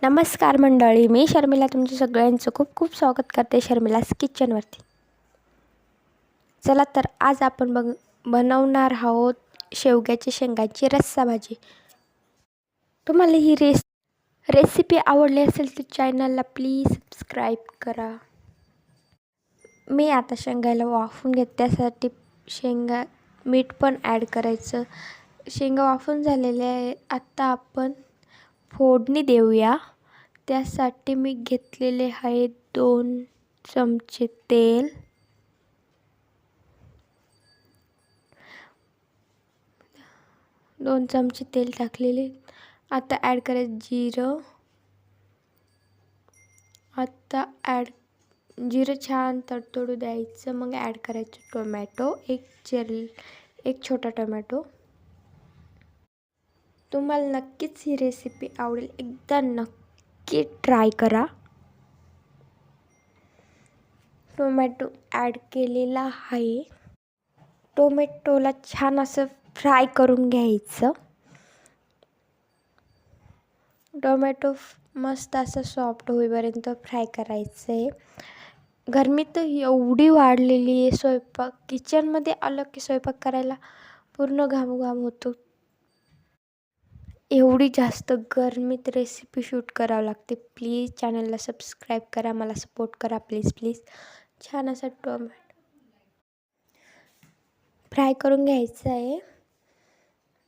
नमस्कार मंडळी, मी शर्मिला तुमच्या सगळ्यांचं खूप खूप स्वागत करते शर्मिलास किचनवरती. चला तर आज आपण बनवणार आहोत शेवग्याची शेंगाची रस्सा भाजी. तुम्हाला ही रेसिपी आवडली असेल तर चॅनलला प्लीज सबस्क्राईब करा. मी आता शेंगाला वाफवून घेते, त्यासाठी शेंगा मीठ पण ॲड करायचं. शेंगा वाफवून झालेले आहे. आता आपण फोडणी देऊया. त्यासाठी मी घेतलेले आहे 2 चमचे तेल, 2 चमचे तेल टाकलेले. आता ॲड करायचं जिरं. आता जिरं छान तडतडू द्यायचं. मग ॲड करायचं टोमॅटो, एक छोटा टोमॅटो. तुम्हाला नक्कीच ही रेसिपी आवडेल, एकदा नक्की ट्राय करा. टोमॅटो ॲड केलेला आहे. टोमॅटोला छान असं फ्राय करून घ्यायचं. टोमॅटो मस्त असं सॉफ्ट होईपर्यंत फ्राय करायचं आहे. गरमी तर एवढी वाढलेली आहे, किचनमध्ये आलं की स्वयंपाक करायला पूर्ण घामघाम होतो. एवढी जास्त गरमीत रेसिपी शूट करावं लागते. प्लीज चॅनलला सबस्क्राईब करा, मला सपोर्ट करा प्लीज. छान असा टोमॅटो फ्राय करून घ्यायचा आहे,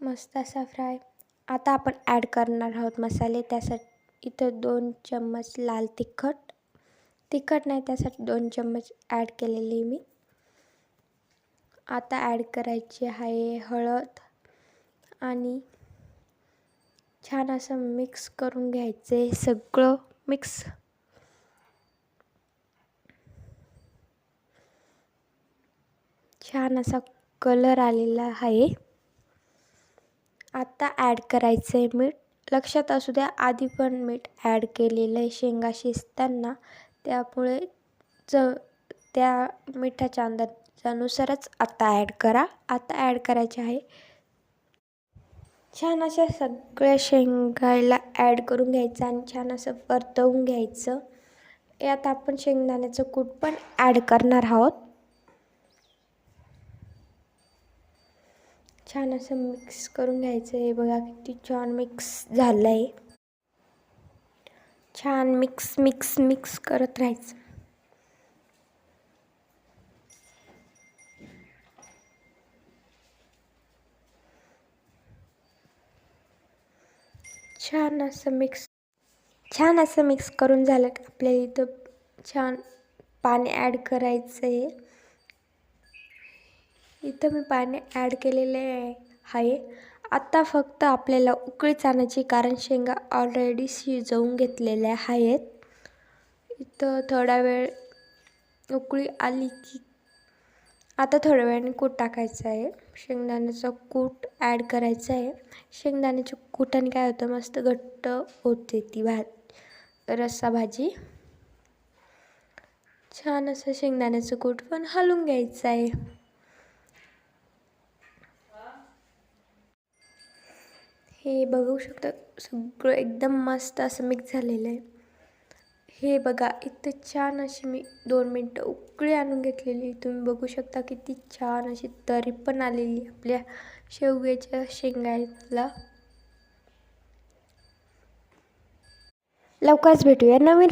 मस्त असा फ्राय. आता आपण ॲड करणार आहोत मसाले. त्यासाठी इथं 2 चम्मच लाल तिखट नाही, त्यासाठी 2 चम्मच ॲड केलेली मी. आता ॲड करायची आहे हळद आणि छान असं मिक्स करून घ्यायचं आहे सगळं. छान असा कलर आलेला आहे. आता ॲड करायचं आहे मीठ. लक्षात असू द्या, आधी पण मीठ ॲड केलेलं आहे शेंगा शिजताना, त्यामुळे त्या मिठाच्या अंदाजानुसारच आता ॲड करा. आता ॲड करायचे आहे. छान अशा सगळ्या शेंगाला ॲड करून घ्यायचं आणि छान असं परतवून घ्यायचं. यात आपण शेंगदाण्याचं कूट पण ॲड करणार आहोत. छान असं मिक्स करून घ्यायचं आहे. बघा किती छान मिक्स झालं आहे. छान मिक्स करत राहायचं. छान असं मिक्स करून झालं की आपल्याला इथं छान पाणी ॲड करायचं आहे. इथं मी पाणी ॲड केलेले आहे. आता फक्त आपल्याला उकळीच आणायची, कारण शेंगा ऑलरेडी शिजवून घेतलेल्या आहेत. इथं थोडा वेळ उकळी आली की आता थोड्या वेळाने कूट टाकायचं आहे. शेंगदाण्याचं कूट ॲड करायचं आहे. शेंगदाण्याच्या कूटाने काय होतं, मस्त घट्ट होते ती रस्सा भाजी. छान असं शेंगदाण्याचं कूट पण हलवून घ्यायचं आहे. हे बघू शकता, सगळं एकदम मस्त असं मिक्स झालेलं आहे. हे बघा, इथं छान अशी मी 2 मिनटं उकळी आणून घेतलेली. तुम्ही बघू शकता किती छान अशी तरी पण आलेली आपल्या शेवग्याच्या शेंगाला. लवकरच भेटूया नवीन